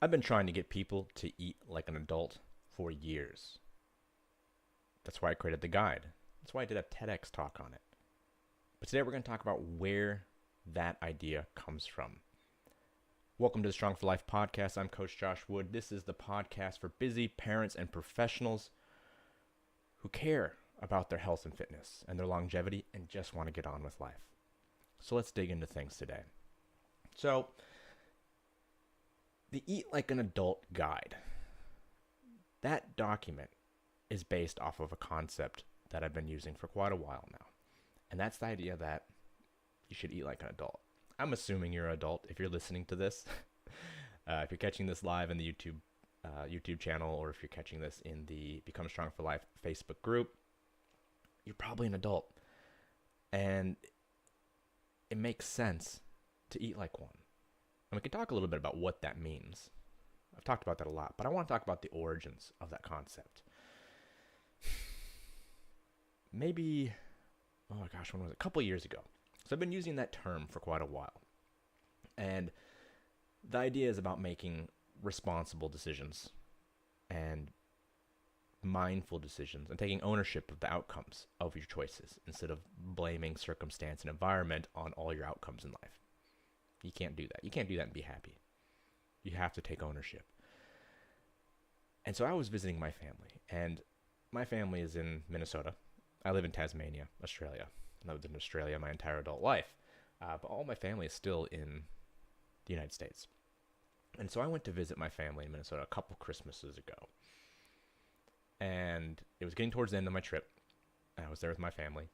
I've been trying to get people to eat like an adult for years. That's why I created the guide. That's why I did a TEDx talk on it. But today we're going to talk about where that idea comes from. Welcome to the Strong for Life podcast. I'm Coach Josh Wood. This is the podcast for busy parents and professionals who care about their health and fitness and their longevity and just want to get on with life. So let's dig into things today. So, the Eat Like an Adult guide. That document is based off of a concept that I've been using for quite a while now. And that's the idea that you should eat like an adult. I'm assuming you're an adult if you're listening to this. If you're catching this live in the YouTube channel, or if you're catching this in the Become Strong for Life Facebook group, you're probably an adult. And it makes sense to eat like one. And we can talk a little bit about what that means. I've talked about that a lot, but I want to talk about the origins of that concept. Maybe, oh my gosh, when was it? A couple years ago. So I've been using that term for quite a while. And the idea is about making responsible decisions and mindful decisions and taking ownership of the outcomes of your choices instead of blaming circumstance and environment on all your outcomes in life. You can't do that. You can't do that and be happy. You have to take ownership. And so I was visiting my family, and my family is in Minnesota. I live in Tasmania, Australia. I lived in Australia my entire adult life. But all my family is still in the United States. And so I went to visit my family in Minnesota a couple Christmases ago. And it was getting towards the end of my trip. And I was there with my family,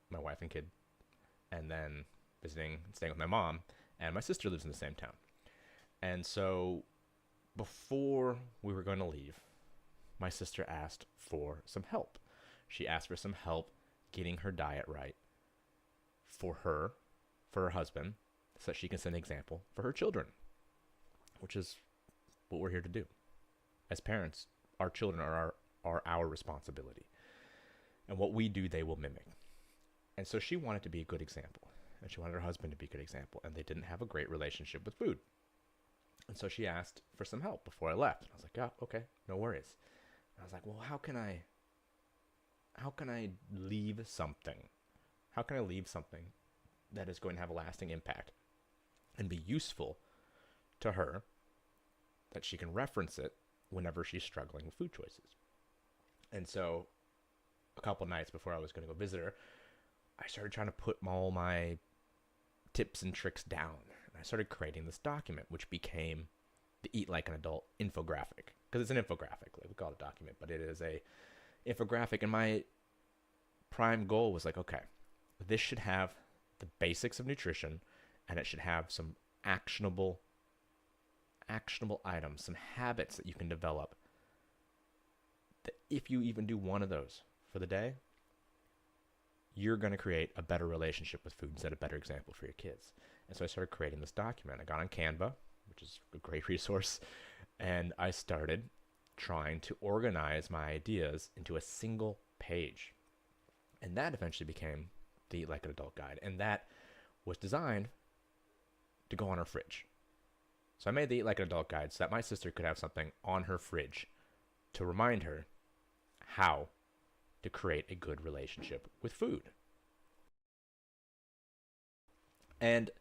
my wife and kid, and then visiting and staying with my mom. And my sister lives in the same town. And so before we were going to leave, my sister asked for some help. She asked for some help getting her diet right for her husband, so that she can set an example for her children, which is what we're here to do. As parents, our children are our responsibility. And what we do, they will mimic. And so she wanted to be a good example. And she wanted her husband to be a good example. And they didn't have a great relationship with food. And so she asked for some help before I left. And I was like, oh, okay, no worries. And I was like, well, how can I leave something? How can I leave something that is going to have a lasting impact and be useful to her, that she can reference it whenever she's struggling with food choices? And so a couple nights before I was going to go visit her, I started trying to put all my tips and tricks down. And I started creating this document, which became the Eat Like an Adult infographic. Because it's an infographic. Like, we call it a document, but it is a infographic. And my prime goal was like, okay, this should have the basics of nutrition, and it should have some actionable items, some habits that you can develop, that if you even do one of those for the day, you're going to create a better relationship with food and set a better example for your kids. And so I started creating this document. I got on Canva, which is a great resource, and I started trying to organize my ideas into a single page. And that eventually became the Eat Like an Adult guide. And that was designed to go on our fridge. So I made the Eat Like an Adult guide so that my sister could have something on her fridge to remind her how to create a good relationship with food. And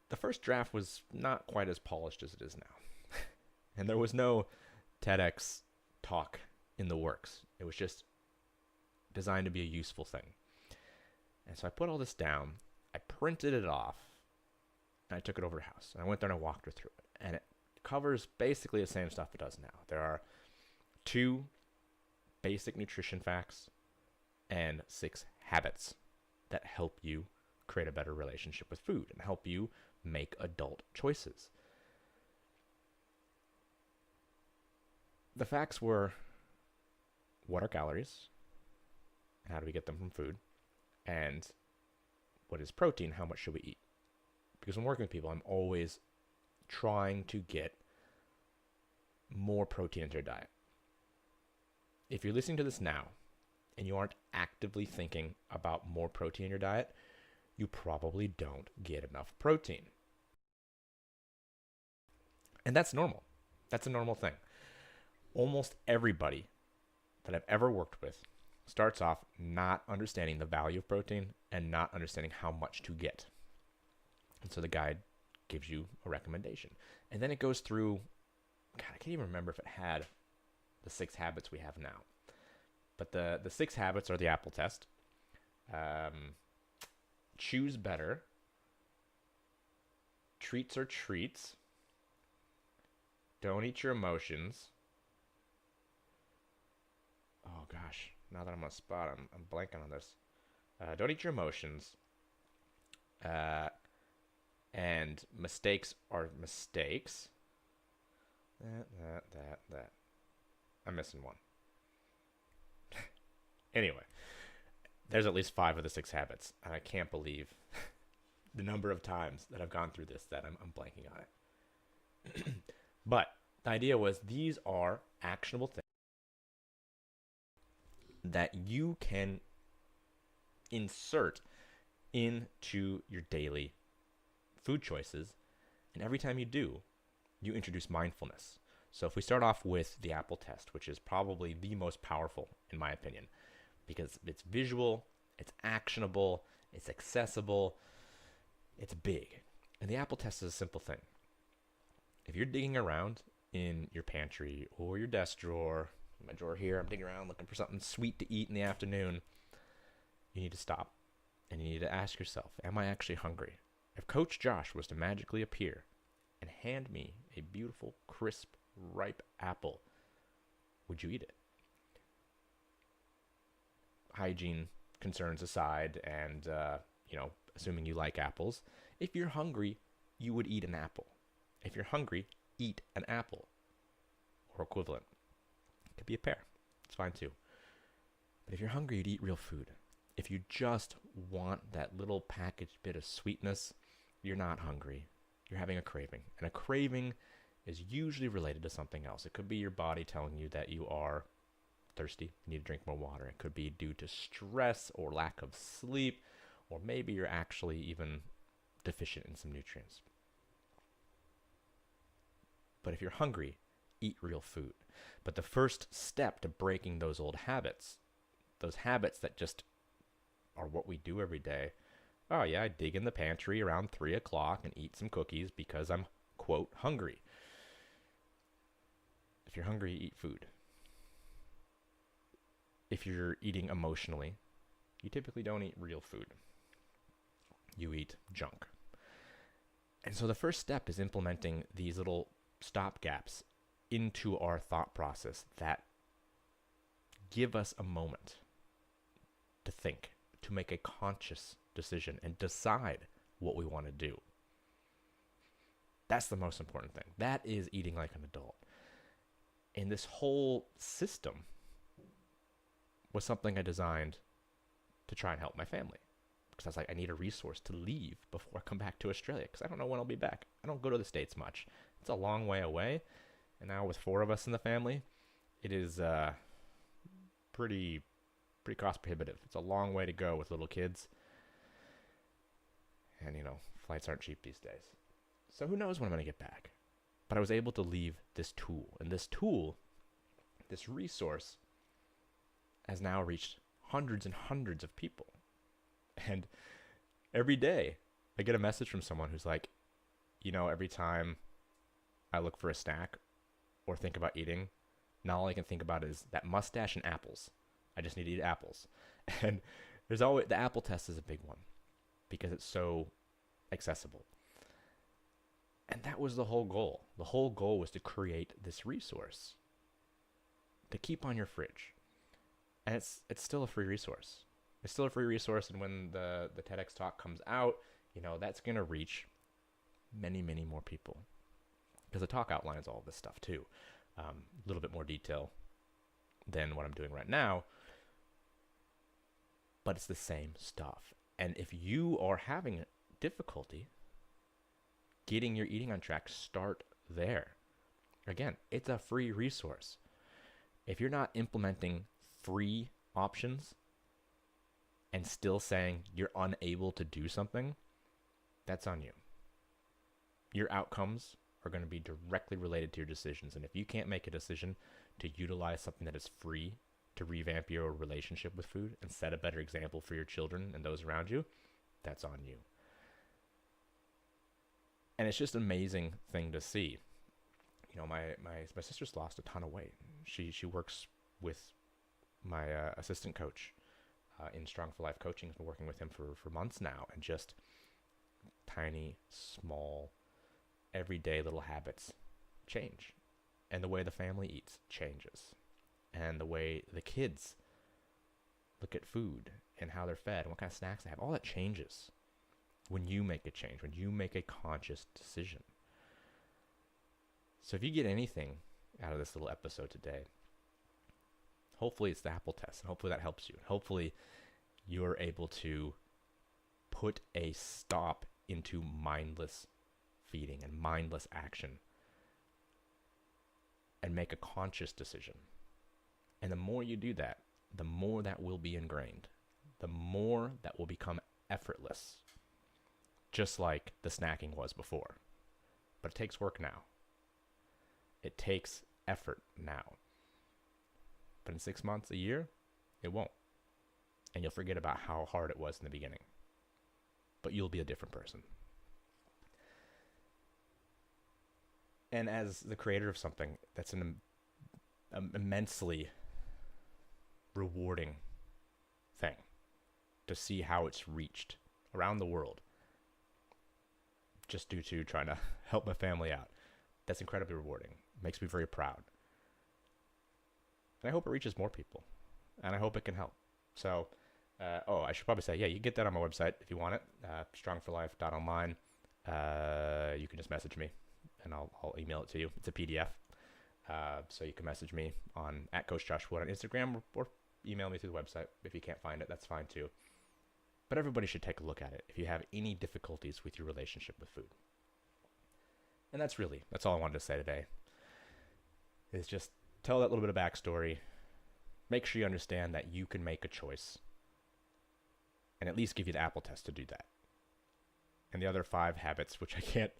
the first draft was not quite as polished as it is now. And there was no TEDx talk in the works. It was just designed to be a useful thing. And so I put all this down, I printed it off, and I took it over to her house. And I went there and I walked her through it. And it covers basically the same stuff it does now. There are 2 basic nutrition facts and 6 habits that help you create a better relationship with food and help you make adult choices. The facts were, what are calories? How do we get them from food? And what is protein? How much should we eat? Because when working with people, I'm always trying to get more protein into your diet. If you're listening to this now and you aren't actively thinking about more protein in your diet, you probably don't get enough protein. And that's normal. That's a normal thing. Almost everybody that I've ever worked with starts off not understanding the value of protein and not understanding how much to get. And so the guide gives you a recommendation. And then it goes through, God, I can't even remember if it had the 6 habits we have now. But the 6 habits are the Apple test. Choose better. Treats are treats. Don't eat your emotions. Oh gosh, now that I'm on the spot, I'm blanking on this. Don't eat your emotions. And mistakes are mistakes. That. I'm missing one. Anyway, there's at least 5 of the 6 habits, and I can't believe the number of times that I've gone through this that I'm blanking on it. But the idea was these are actionable things that you can insert into your daily food choices. And every time you do, you introduce mindfulness. So if we start off with the Apple test, which is probably the most powerful in my opinion, because it's visual, it's actionable, it's accessible, it's big. And the Apple test is a simple thing. If you're digging around in your pantry or your desk drawer, my drawer here, I'm digging around looking for something sweet to eat in the afternoon, you need to stop and you need to ask yourself, am I actually hungry? If Coach Josh was to magically appear and hand me a beautiful, crisp, ripe apple, would you eat it? Hygiene concerns aside, and assuming you like apples, if you're hungry, you would eat an apple. If you're hungry, eat an apple or equivalent. It could be a pear. It's fine too. But if you're hungry, you'd eat real food. If you just want that little packaged bit of sweetness, you're not hungry. You're having a craving. And a craving is usually related to something else. It could be your body telling you that you are thirsty, you need to drink more water. It could be due to stress or lack of sleep, or maybe you're actually even deficient in some nutrients. But if you're hungry, eat real food. But the first step to breaking those old habits, those habits that just are what we do every day. Oh yeah, I dig in the pantry around 3 o'clock and eat some cookies because I'm, quote, hungry. If you're hungry, eat food. If you're eating emotionally, you typically don't eat real food. You eat junk. And so the first step is implementing these little stop gaps into our thought process that give us a moment to think, to make a conscious decision and decide what we want to do. That's the most important thing. That is eating like an adult. And this whole system was something I designed to try and help my family. Because I was like, I need a resource to leave before I come back to Australia, because I don't know when I'll be back. I don't go to the States much. It's a long way away. And now with 4 of us in the family, it is pretty cost prohibitive. It's a long way to go with little kids. And, flights aren't cheap these days. So who knows when I'm going to get back. But I was able to leave this tool. And this tool, this resource, has now reached hundreds and hundreds of people. And every day I get a message from someone who's like, every time I look for a snack or think about eating, now all I can think about is that mustache and apples. I just need to eat apples. And there's always, the Apple test is a big one because it's so accessible. And that was the whole goal. The whole goal was to create this resource to keep on your fridge. And it's still a free resource. It's still a free resource, and when the TEDx talk comes out, that's going to reach many, many more people. Because the talk outlines all of this stuff too. A little bit more detail than what I'm doing right now. But it's the same stuff. And if you are having difficulty getting your eating on track, start there. Again, it's a free resource. If you're not implementing free options and still saying you're unable to do something, that's on you. Your outcomes are going to be directly related to your decisions. And if you can't make a decision to utilize something that is free to revamp your relationship with food and set a better example for your children and those around you, that's on you. And it's just an amazing thing to see. You know, my sister's lost a ton of weight. She works with my assistant coach in Strong for Life coaching. Has been working with him for months now, and just tiny, small, everyday little habits change. And the way the family eats changes. And the way the kids look at food and how they're fed and what kind of snacks they have, all that changes when you make a change, when you make a conscious decision. So if you get anything out of this little episode today, hopefully it's the Apple test, and hopefully that helps you. Hopefully you're able to put a stop into mindless feeding and mindless action and make a conscious decision. And the more you do that, the more that will be ingrained, the more that will become effortless, just like the snacking was before. But it takes work now. It takes effort now. But in 6 months, a year, it won't. And you'll forget about how hard it was in the beginning. But you'll be a different person. And as the creator of something, that's an immensely rewarding thing to see how it's reached around the world just due to trying to help my family out. That's incredibly rewarding. Makes me very proud. And I hope it reaches more people. And I hope it can help. So, I should probably say, yeah, you can get that on my website if you want it, strongforlife.online. You can just message me, and I'll email it to you. It's a PDF. So you can message me on @CoachJoshWood on Instagram, or email me through the website. If you can't find it, that's fine too. But everybody should take a look at it if you have any difficulties with your relationship with food. And that's all I wanted to say today. Is just tell that little bit of backstory. Make sure you understand that you can make a choice. And at least give you the Apple test to do that. And the other 5 habits, which I can't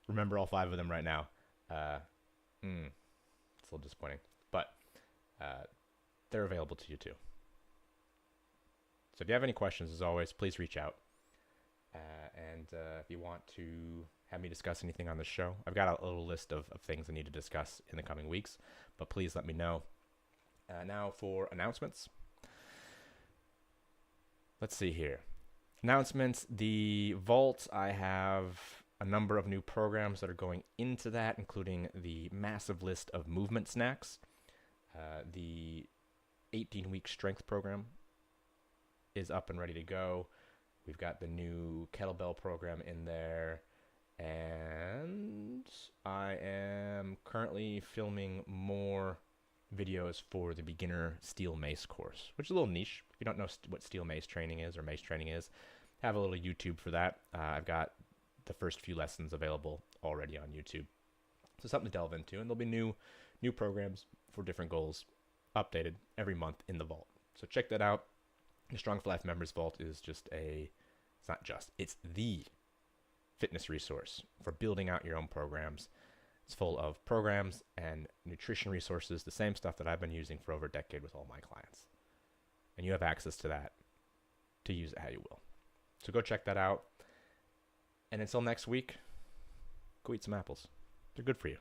remember all 5 of them right now. It's a little disappointing. But they're available to you too. So if you have any questions, as always, please reach out. And if you want to have me discuss anything on the show, I've got a little list of things I need to discuss in the coming weeks. But please let me know. Now for announcements. Let's see here. Announcements. The Vault, I have a number of new programs that are going into that, including the massive list of movement snacks, the 18-week strength program is up and ready to go. We've got the new kettlebell program in there, and I am currently filming more videos for the beginner steel mace course, which is a little niche. If you don't know what steel mace training is or mace training is, have a little YouTube for that. I've got the first few lessons available already on YouTube. So something to delve into, and there'll be new programs for different goals updated every month in the Vault. So check that out. The Strong for Life Members Vault is it's the fitness resource for building out your own programs. It's full of programs and nutrition resources, the same stuff that I've been using for over a decade with all my clients. And you have access to that to use it how you will. So go check that out. And until next week, go eat some apples. They're good for you.